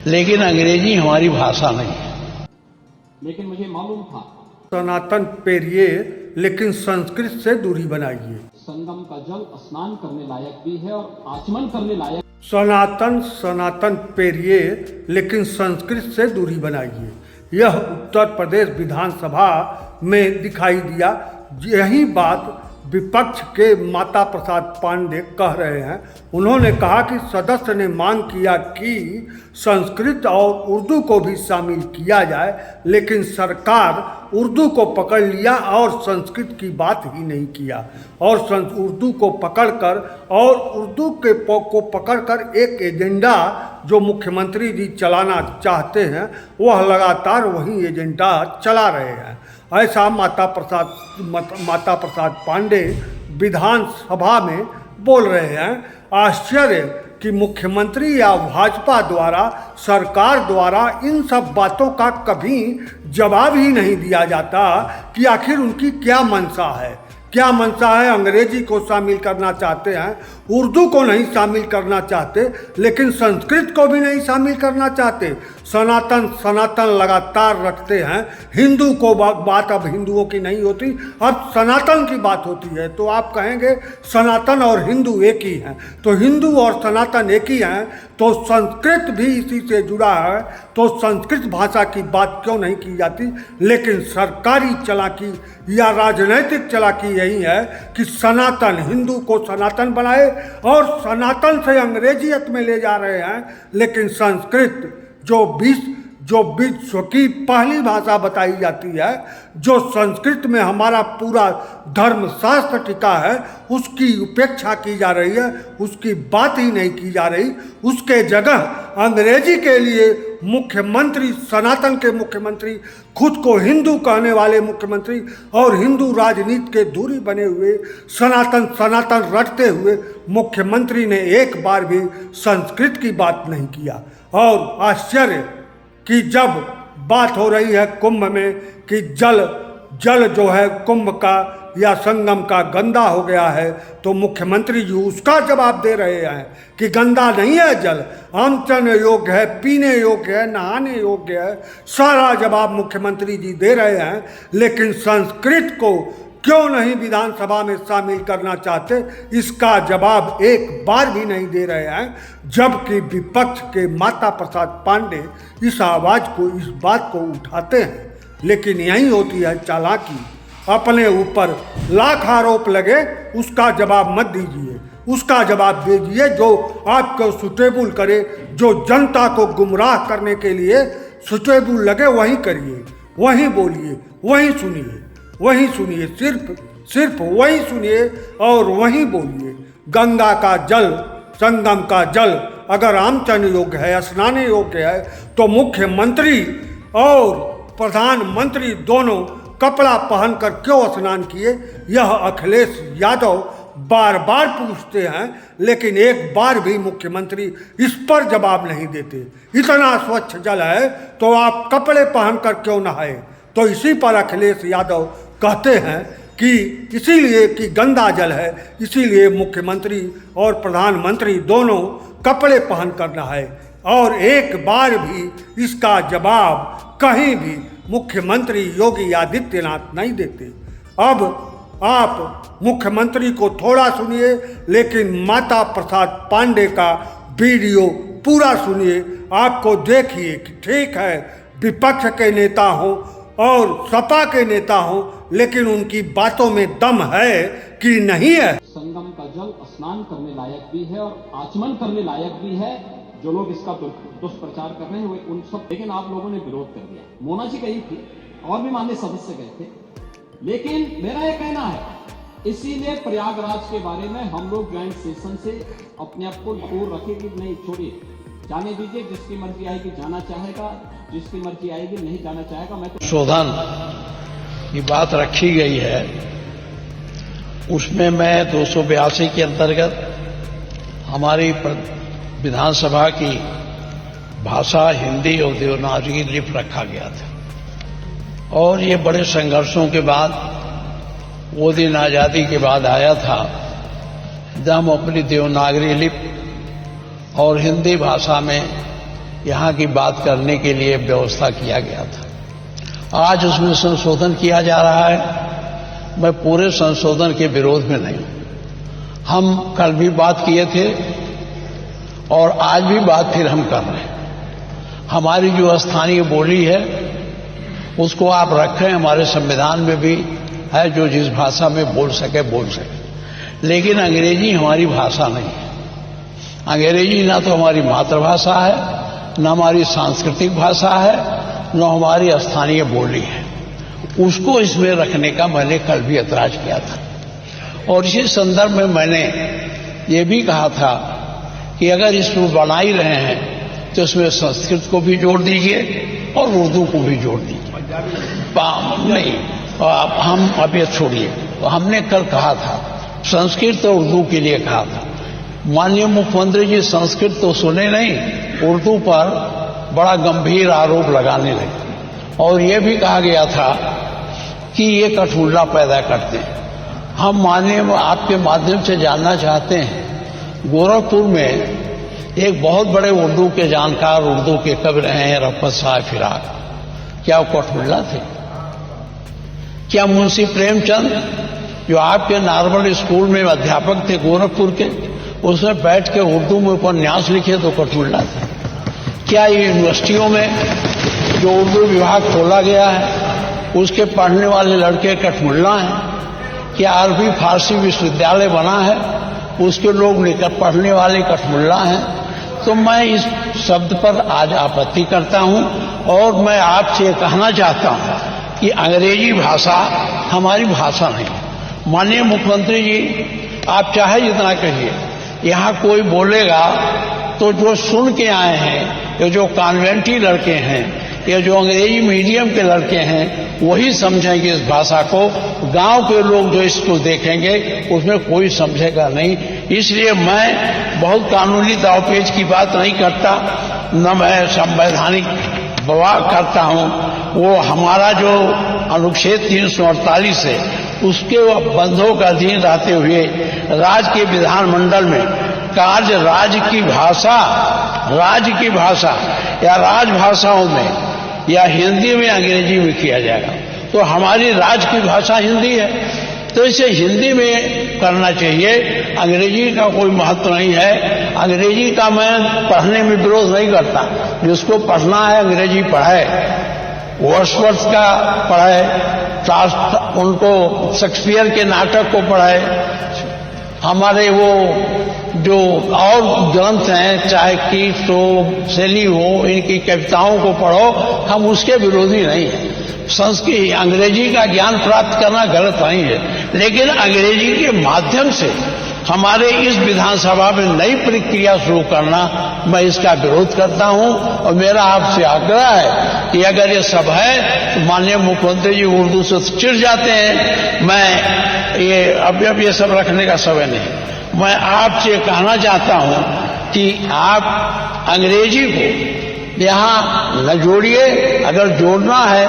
लेकिन अंग्रेजी हमारी भाषा नहीं है। लेकिन मुझे मालूम था सनातन पेरिए लेकिन संस्कृत से दूरी बनाइए। संगम का जल स्नान करने लायक भी है और आचमन करने लायक। सनातन पेरिए लेकिन संस्कृत से दूरी बनाइए। यह उत्तर प्रदेश विधानसभा में दिखाई दिया। यही बात विपक्ष के माता प्रसाद पांडे कह रहे हैं। उन्होंने कहा कि सदस्य ने मांग किया कि संस्कृत और उर्दू को भी शामिल किया जाए, लेकिन सरकार उर्दू को पकड़ लिया और संस्कृत की बात ही नहीं किया। और उर्दू को पकड़कर एक एजेंडा जो मुख्यमंत्री जी चलाना चाहते हैं, वह लगातार वही एजेंडा चला रहे हैं। ऐसा माता प्रसाद पांडे विधानसभा में बोल रहे हैं। आश्चर्य कि मुख्यमंत्री या भाजपा द्वारा, सरकार द्वारा इन सब बातों का कभी जवाब ही नहीं दिया जाता कि आखिर उनकी क्या मंशा है। अंग्रेजी को शामिल करना चाहते हैं, उर्दू को नहीं शामिल करना चाहते, लेकिन संस्कृत को भी नहीं शामिल करना चाहते। सनातन लगातार रखते हैं। हिंदू को बात अब हिंदुओं की नहीं होती, अब सनातन की बात होती है। तो आप कहेंगे सनातन और हिंदू एक ही हैं, तो हिंदू और सनातन एक ही हैं, तो संस्कृत भी इसी से जुड़ा है, तो संस्कृत भाषा की बात क्यों नहीं की जाती। लेकिन सरकारी चालाकी या राजनैतिक चालाकी यही है कि सनातन, हिंदू को सनातन बनाए और सनातन से अंग्रेजियत में ले जा रहे हैं। लेकिन संस्कृत जो विश्व की पहली भाषा बताई जाती है, जो संस्कृत में हमारा पूरा धर्मशास्त्र टिका है, उसकी उपेक्षा की जा रही है, उसकी बात ही नहीं की जा रही। उसके जगह अंग्रेजी के लिए मुख्यमंत्री, सनातन के मुख्यमंत्री, खुद को हिंदू कहने वाले मुख्यमंत्री और हिंदू राजनीति के दूरी बने हुए सनातन रटते हुए मुख्यमंत्री ने एक बार भी संस्कृत की बात नहीं किया। और आश्चर्य कि जब बात हो रही है कुंभ में कि जल जो है कुंभ का या संगम का गंदा हो गया है, तो मुख्यमंत्री जी उसका जवाब दे रहे हैं कि गंदा नहीं है जल, आमचन योग्य है, पीने योग्य है, नहाने योग्य है। सारा जवाब मुख्यमंत्री जी दे रहे हैं। लेकिन संस्कृत को क्यों नहीं विधानसभा में शामिल करना चाहते, इसका जवाब एक बार भी नहीं दे रहे हैं। जबकि विपक्ष के माता प्रसाद पांडे इस बात को उठाते हैं। लेकिन यही होती है चालाकी। अपने ऊपर लाख आरोप लगे, उसका जवाब मत दीजिए, उसका जवाब दीजिए जो आपको सुटेबल करे, जो जनता को गुमराह करने के लिए सुटेबल लगे, वही करिए, वही बोलिए, वही सुनिए, सिर्फ वही सुनिए और वही बोलिए। गंगा का जल, संगम का जल अगर आमचन योग्य है, स्नान योग्य है, तो मुख्यमंत्री और प्रधानमंत्री दोनों कपड़ा पहनकर क्यों स्नान किए, यह अखिलेश यादव बार बार पूछते हैं। लेकिन एक बार भी मुख्यमंत्री इस पर जवाब नहीं देते। इतना स्वच्छ जल है तो आप कपड़े पहनकर क्यों नहाए। तो इसी पर अखिलेश यादव कहते हैं कि इसीलिए कि गंदा जल है, इसीलिए मुख्यमंत्री और प्रधानमंत्री दोनों कपड़े पहन कर नहाए। और एक बार भी इसका जवाब कहीं भी मुख्यमंत्री योगी आदित्यनाथ नहीं देते। अब आप मुख्यमंत्री को थोड़ा सुनिए, लेकिन माता प्रसाद पांडे का वीडियो पूरा सुनिए। आपको देखिए कि ठीक है विपक्ष के नेता हों और सपा के नेता हों, लेकिन उनकी बातों में दम है कि नहीं है। संगम का जल स्नान करने लायक भी है और आचमन करने लायक भी है। जो लोग इसका दुष्प्रचार कर रहे हैं वे उन सब, लेकिन आप लोगों ने विरोध कर दिया। मोना जी गई थी और भी माननीय सदस्य गए थे, लेकिन मेरा यह कहना है, इसीलिए प्रयागराज के बारे में हम लोग ज्वाइंट सेशन से अपने आप को दूर रखें कि नहीं, छोड़िए, जाने दीजिए। जिसकी मर्जी आएगी जाना चाहेगा, जिसकी मर्जी आएगी नहीं जाना चाहेगा। मैं तो शोधन की बात रखी गई है, उसमें मैं 282 के अंतर्गत हमारी विधानसभा की भाषा हिंदी और देवनागरी लिपि रखा गया था। और ये बड़े संघर्षों के बाद, वो दिन आज़ादी के बाद आया था जब हम अपनी देवनागरी लिपि और हिंदी भाषा में यहाँ की बात करने के लिए व्यवस्था किया गया था। आज उसमें संशोधन किया जा रहा है। मैं पूरे संशोधन के विरोध में नहीं। हम कल भी बात किए थे और आज भी बात फिर हम कर रहे हैं। हमारी जो स्थानीय बोली है उसको आप रखें, हमारे संविधान में भी है जो जिस भाषा में बोल सके। लेकिन अंग्रेजी हमारी भाषा नहीं है। अंग्रेजी ना तो हमारी मातृभाषा है, न हमारी सांस्कृतिक भाषा है, न हमारी स्थानीय बोली है। उसको इसमें रखने का मैंने कल भी ऐतराज किया था। और इसी संदर्भ में मैंने ये भी कहा था कि अगर इसमें बना ही रहे हैं तो इसमें संस्कृत को भी जोड़ दीजिए और उर्दू को भी जोड़ दीजिए। नहीं, हम अब ये छोड़िए। हमने कल कहा था संस्कृत और उर्दू के लिए कहा था। माननीय मुख्यमंत्री जी संस्कृत तो सुने नहीं, उर्दू पर बड़ा गंभीर आरोप लगाने लगे और ये भी कहा गया था कि ये कठपुतला पैदा करते हैं। हम माननीय आपके माध्यम से जानना चाहते हैं, गोरखपुर में एक बहुत बड़े उर्दू के जानकार, उर्दू के कवि रहे हैं रफ़त साहब फिराक। क्या वो कठपुतला थे? क्या मुंशी प्रेमचंद जो आपके नॉर्मल स्कूल में अध्यापक थे गोरखपुर के, उसमें बैठ के उर्दू में उपन्यास लिखे तो कठपुतला थे? क्या यूनिवर्सिटियों में जो उर्दू विभाग खोला गया है उसके पढ़ने वाले लड़के कठपुतला हैं? क्या अरबी फारसी विश्वविद्यालय बना है उसके लोग लेकर पढ़ने वाले कठपुतला हैं? तो मैं इस शब्द पर आज आपत्ति करता हूं और मैं आपसे कहना चाहता हूं कि अंग्रेजी भाषा हमारी भाषा नहीं। माननीय मुख्यमंत्री जी, आप चाहे जितना कहिए, यहाँ कोई बोलेगा तो जो सुन के आए हैं, ये जो कॉन्वेंटी लड़के हैं, ये जो अंग्रेजी मीडियम के लड़के हैं, वही समझेंगे इस भाषा को। गांव के लोग जो इसको देखेंगे उसमें कोई समझेगा नहीं। इसलिए मैं बहुत कानूनी दावपेच की बात नहीं करता, न मैं संवैधानिक बवाह करता हूं। वो हमारा जो अनुच्छेद 348 है उसके बंधों का अधीन रहते हुए राज्य के विधानमंडल में कार्य राज्य की भाषा या राजभाषाओं में या हिंदी में अंग्रेजी में किया जाएगा। तो हमारी राज्य की भाषा हिंदी है तो इसे हिंदी में करना चाहिए। अंग्रेजी का कोई महत्व नहीं है। अंग्रेजी का मैं पढ़ने में विरोध नहीं करता। जिसको पढ़ना है अंग्रेजी पढ़े, वर्ड्सवर्थ का पढ़े, उनको शेक्सपियर के नाटक को पढ़े, हमारे वो जो और ग्रंथ हैं चाहे कीट्स हो, शैली हो, इनकी कविताओं को पढ़ो। हम उसके विरोधी नहीं हैं। संस्कृत अंग्रेजी का ज्ञान प्राप्त करना गलत नहीं है, लेकिन अंग्रेजी के माध्यम से हमारे इस विधानसभा में नई प्रक्रिया शुरू करना, मैं इसका विरोध करता हूं। और मेरा आपसे आग्रह है कि अगर ये सब है तो माननीय मुख्यमंत्री जी उर्दू से चिढ़ जाते हैं। मैं ये अब ये सब रखने का समय नहीं। मैं आपसे कहना चाहता हूं कि आप अंग्रेजी को यहाँ न जोड़िए। अगर जोड़ना है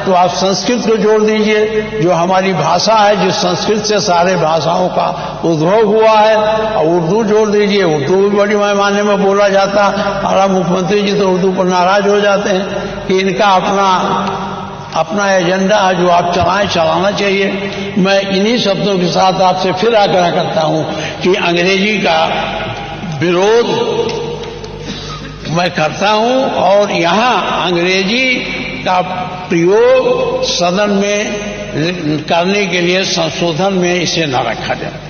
तो आप संस्कृत को जोड़ दीजिए, जो हमारी भाषा है, जिस संस्कृत से सारे भाषाओं का उद्भव हुआ है। और उर्दू जोड़ दीजिए। उर्दू भी बड़ी पैमाने में बोला जाता। और मुख्यमंत्री जी तो उर्दू पर नाराज हो जाते हैं कि इनका अपना एजेंडा है जो आप चलाना चाहिए। मैं इन्हीं शब्दों के साथ आपसे फिर आग्रह करता हूं कि अंग्रेजी का विरोध मैं करता हूं और यहाँ अंग्रेजी का प्रयोग सदन में करने के लिए संशोधन में इसे न रखा जाए।